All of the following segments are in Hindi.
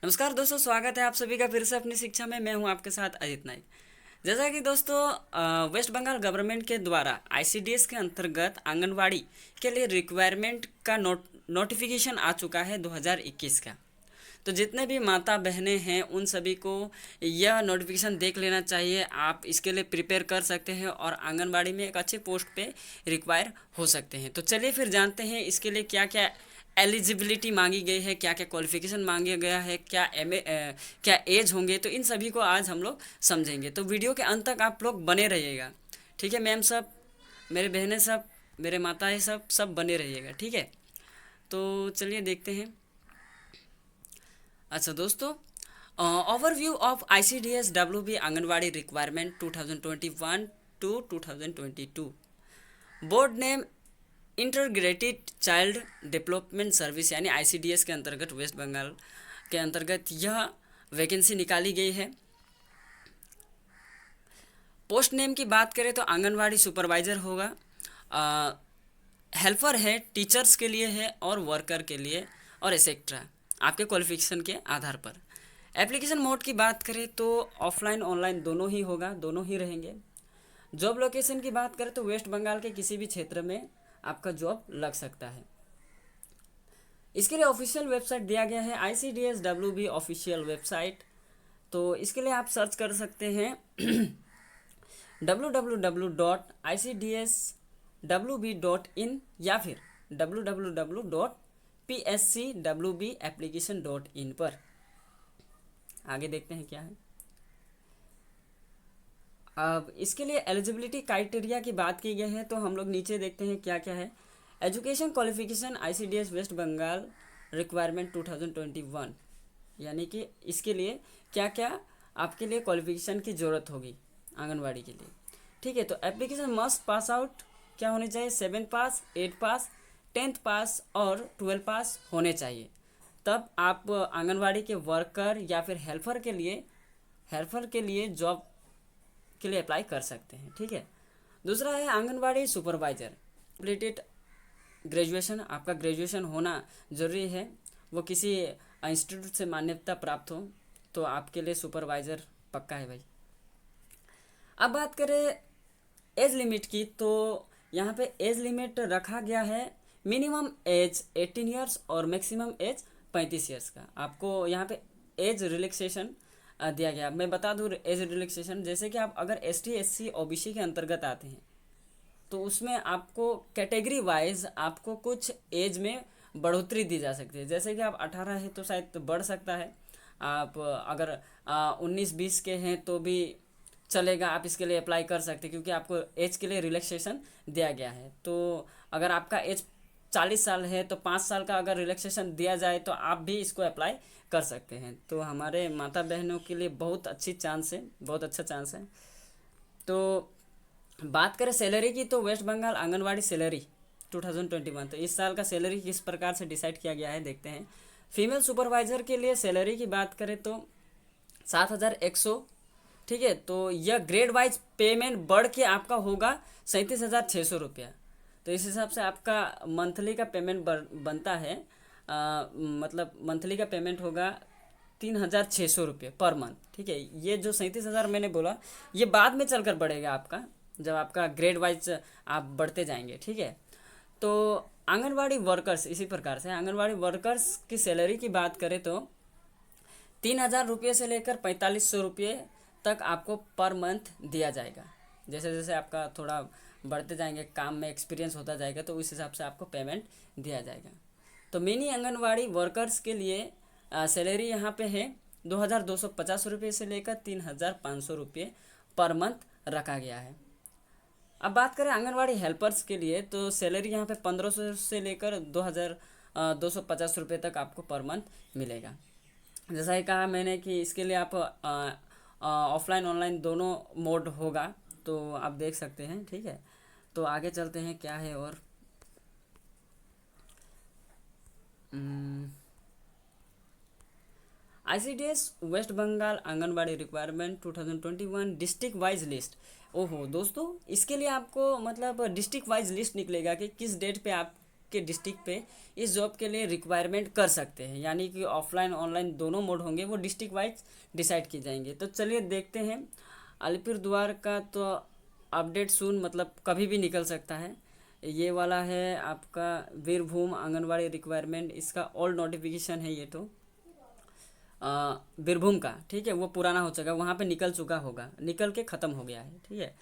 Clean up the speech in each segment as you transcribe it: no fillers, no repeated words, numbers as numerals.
नमस्कार दोस्तों, स्वागत है आप सभी का फिर से अपनी शिक्षा में। मैं हूं आपके साथ अजित नाइक। जैसा कि दोस्तों वेस्ट बंगाल गवर्नमेंट के द्वारा आईसीडीएस के अंतर्गत आंगनवाड़ी के लिए रिक्वायरमेंट का नोटिफिकेशन आ चुका है 2021 का। तो जितने भी माता बहनें हैं उन सभी को यह नोटिफिकेशन देख लेना चाहिए। आप इसके लिए प्रिपेयर कर सकते हैं और आंगनबाड़ी में एक अच्छे पोस्ट पे रिक्वायर हो सकते हैं। तो चलिए फिर जानते हैं इसके लिए क्या क्या एलिजिबिलिटी मांगी गई है, क्या क्या क्वालिफिकेशन मांगा गया है, क्या एज होंगे। तो इन सभी को आज हम लोग समझेंगे। तो वीडियो के अंत तक आप लोग बने रहिएगा, ठीक है। मैम सब, मेरे बहनें सब, मेरे माताएं सब सब बने रहिएगा, ठीक है। तो चलिए देखते हैं। अच्छा दोस्तों, overview of ICDS WB anganwadi requirement 2021 to 2022। Board name integrated child development service यानी आईसीडीएस के अंतर्गत वेस्ट बंगाल के अंतर्गत यह वैकेंसी निकाली गई है। पोस्ट नेम की बात करें तो आंगनवाड़ी सुपरवाइज़र होगा, हेल्पर है, टीचर्स के लिए है और वर्कर के लिए और एक्सेट्रा आपके क्वालिफिकेशन के आधार पर। एप्लीकेशन मोड की बात करें तो ऑफलाइन ऑनलाइन दोनों ही होगा, दोनों ही रहेंगे। जॉब लोकेशन की बात करें तो वेस्ट बंगाल के किसी भी क्षेत्र में आपका जॉब लग सकता है। इसके लिए ऑफिशियल वेबसाइट दिया गया है ICDSWB ऑफिशियल वेबसाइट। तो इसके लिए आप सर्च कर सकते हैं www.icdswb.in या फिर www.pscwbapplication.in पर। आगे देखते हैं क्या है। अब इसके लिए एलिजिबिलिटी क्राइटेरिया की बात की गई है, तो हम लोग नीचे देखते हैं क्या क्या है। Education qualification ICDS west Bengal requirement 2021, यानी कि इसके लिए क्या क्या आपके लिए क्वालिफिकेशन की ज़रूरत होगी आंगनवाड़ी के लिए, ठीक है। तो एप्लीकेशन मस्ट पास आउट क्या होने चाहिए, 7 पास, 8 पास, 10th पास और 12 पास होने चाहिए। तब आप आंगनवाड़ी के वर्कर या फिर हेल्पर के लिए जॉब के लिए अप्लाई कर सकते हैं, ठीक है। दूसरा है आंगनवाड़ी सुपरवाइज़र कंप्लीटेड ग्रेजुएशन। आपका ग्रेजुएशन होना ज़रूरी है, वो किसी इंस्टीट्यूट से मान्यता प्राप्त हो, तो आपके लिए सुपरवाइज़र पक्का है भाई। अब बात करें एज लिमिट की, तो यहाँ पे एज लिमिट रखा गया है मिनिमम एज 18 ईयर्स और मैक्सिमम एज 35 ईयर्स का। आपको यहाँ पे एज रिलैक्सेशन दिया गया। मैं बता दूँ एज रिलैक्सेशन, जैसे कि आप अगर ST SC OBC के अंतर्गत आते हैं तो उसमें आपको कैटेगरी वाइज आपको कुछ एज में बढ़ोतरी दी जा सकती है। जैसे कि आप 18 है तो शायद बढ़ सकता है, आप अगर 19-20 के हैं तो भी चलेगा, आप इसके लिए अप्लाई कर सकते हैं क्योंकि आपको एज के लिए रिलैक्सेशन दिया गया है। तो अगर आपका एज 40 साल है तो 5 साल का अगर रिलैक्सेशन दिया जाए तो आप भी इसको अप्लाई कर सकते हैं। तो हमारे माता बहनों के लिए बहुत अच्छी चांस है, बहुत अच्छा चांस है। तो बात करें सैलरी की, तो वेस्ट बंगाल आंगनवाड़ी सैलरी 2021, तो इस साल का सैलरी किस प्रकार से डिसाइड किया गया है देखते हैं। फीमेल सुपरवाइज़र के लिए सैलरी की बात करें तो 7,100, ठीक है। तो यह ग्रेड वाइज पेमेंट बढ़ के आपका होगा 37,600 रुपया। तो इस हिसाब से आपका मंथली का पेमेंट बनता है, मतलब मंथली का पेमेंट होगा 3,600 रुपये पर मंथ, ठीक है। ये जो 37,000 मैंने बोला ये बाद में चलकर बढ़ेगा आपका, जब आपका ग्रेड वाइज आप बढ़ते जाएंगे, ठीक है। तो आंगनवाड़ी वर्कर्स इसी प्रकार से, आंगनवाड़ी वर्कर्स की सैलरी की बात करें तो 3,000 रुपये से लेकर 4,500 रुपये तक आपको पर मंथ दिया जाएगा। जैसे जैसे आपका थोड़ा बढ़ते जाएंगे, काम में एक्सपीरियंस होता जाएगा, तो उस हिसाब से आपको पेमेंट दिया जाएगा। तो मिनी आंगनवाड़ी वर्कर्स के लिए सैलरी यहाँ पे है 2,250 रुपये से लेकर 3,500 रुपये पर मंथ रखा गया है। अब बात करें आंगनवाड़ी हेल्पर्स के लिए, तो सैलरी यहाँ पे 1,500 से लेकर 2,250 रुपये तक आपको पर मंथ मिलेगा। जैसा ही कहा मैंने कि इसके लिए आप ऑफलाइन ऑनलाइन दोनों मोड होगा, तो आप देख सकते हैं, ठीक है। तो आगे चलते हैं क्या है। और ICDS west Bengal anganwadi requirement 2021 district wise list. ओहो दोस्तों, इसके लिए आपको मतलब डिस्ट्रिक्ट वाइज लिस्ट निकलेगा कि किस डेट पे आप के डिस्ट्रिक्ट पे इस जॉब के लिए रिक्वायरमेंट कर सकते हैं, यानी कि ऑफलाइन ऑनलाइन दोनों मोड होंगे, वो डिस्ट्रिक्ट वाइज डिसाइड की जाएंगे। तो चलिए देखते हैं। अलीपुरद्वार का तो अपडेट सून मतलब कभी भी निकल सकता है। ये वाला है आपका वीरभूम आंगनवाड़ी रिक्वायरमेंट, इसका ओल्ड नोटिफिकेशन है ये तो बीरभूम का, ठीक है, वो पुराना हो चुका, वहाँ पे निकल चुका होगा, निकल के ख़त्म हो गया है, ठीक है।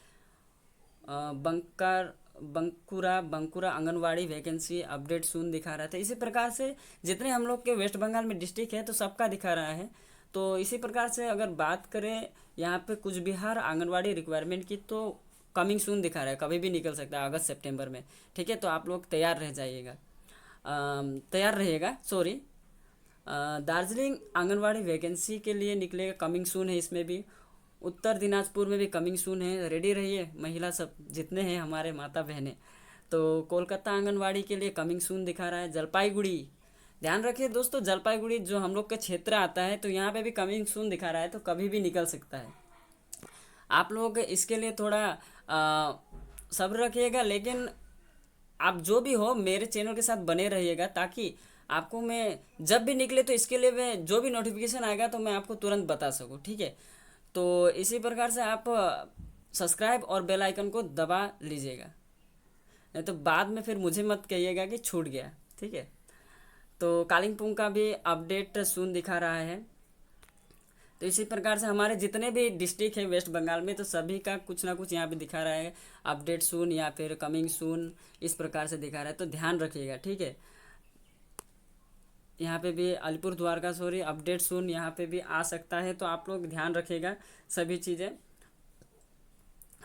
बंकर Bankura Bankura anganwadi vacancy update soon दिखा रहा था। इसी प्रकार से जितने हम लोग के वेस्ट बंगाल में डिस्ट्रिक्ट है तो सबका दिखा रहा है। तो इसी प्रकार से अगर बात करें यहाँ पे कुछ बिहार आंगनवाड़ी रिक्वायरमेंट की, तो कमिंग सून दिखा रहा है, कभी भी निकल सकता है अगस्त सितंबर में, ठीक है। तो आप लोग तैयार रह जाइएगा, तैयार रहिएगा, सॉरी। दार्जिलिंग आंगनवाड़ी वैकेंसी के लिए निकलेगा, कमिंग सून है इसमें भी। उत्तर दिनाजपुर में भी कमिंग सून है, रेडी रहिए महिला सब जितने हैं हमारे माता बहनें। तो कोलकाता आंगनवाड़ी के लिए कमिंग सून दिखा रहा है। जलपाईगुड़ी, ध्यान रखिए दोस्तों, जलपाईगुड़ी जो हम लोग का क्षेत्र आता है, तो यहाँ पे भी कमिंग सून दिखा रहा है, तो कभी भी निकल सकता है। आप लोग इसके लिए थोड़ा सब्र रखिएगा, लेकिन आप जो भी हो मेरे चैनल के साथ बने रहिएगा, ताकि आपको मैं जब भी निकले तो इसके लिए मैं जो भी नोटिफिकेशन आएगा तो मैं आपको तुरंत बता सकूँ, ठीक है। तो इसी प्रकार से आप सब्सक्राइब और बेल आइकन को दबा लीजिएगा, नहीं तो बाद में फिर मुझे मत कहिएगा कि छूट गया, ठीक है। तो कालिम्पोंग का भी अपडेट सून दिखा रहा है। तो इसी प्रकार से हमारे जितने भी डिस्ट्रिक्ट है वेस्ट बंगाल में, तो सभी का कुछ ना कुछ यहाँ पे दिखा रहा है, अपडेट सून या फिर कमिंग सून, इस प्रकार से दिखा रहा है, तो ध्यान रखिएगा, ठीक है। यहाँ पे भी अलीपुरद्वार का सॉरी अपडेट सून यहाँ पे भी आ सकता है, तो आप लोग ध्यान रखिएगा सभी चीज़ें।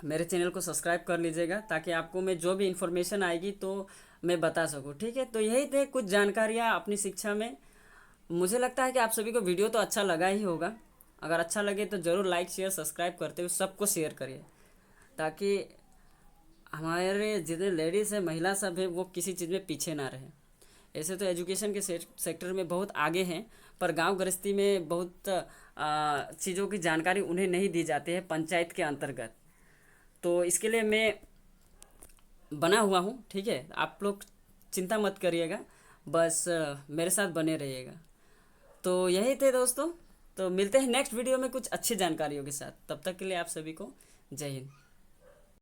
मेरे चैनल को सब्सक्राइब कर लीजिएगा, ताकि आपको मैं जो भी इन्फॉर्मेशन आएगी तो मैं बता सकूँ, ठीक है। तो यही थे कुछ जानकारियाँ अपनी शिक्षा में। मुझे लगता है कि आप सभी को वीडियो तो अच्छा लगा ही होगा। अगर अच्छा लगे तो ज़रूर लाइक शेयर सब्सक्राइब करते हुए सबको शेयर करिए, ताकि हमारे जितने लेडीज़ हैं, महिला सब है, वो किसी चीज़ में पीछे ना रहे। ऐसे तो एजुकेशन के सेक्टर में बहुत आगे हैं, पर गांव गृहस्थी में बहुत चीज़ों की जानकारी उन्हें नहीं दी जाती है पंचायत के अंतर्गत। तो इसके लिए मैं बना हुआ हूँ, ठीक है। आप लोग चिंता मत करिएगा, बस मेरे साथ बने रहिएगा। तो यही थे दोस्तों, तो मिलते हैं नेक्स्ट वीडियो में कुछ अच्छी जानकारियों के साथ। तब तक के लिए आप सभी को जय हिंद।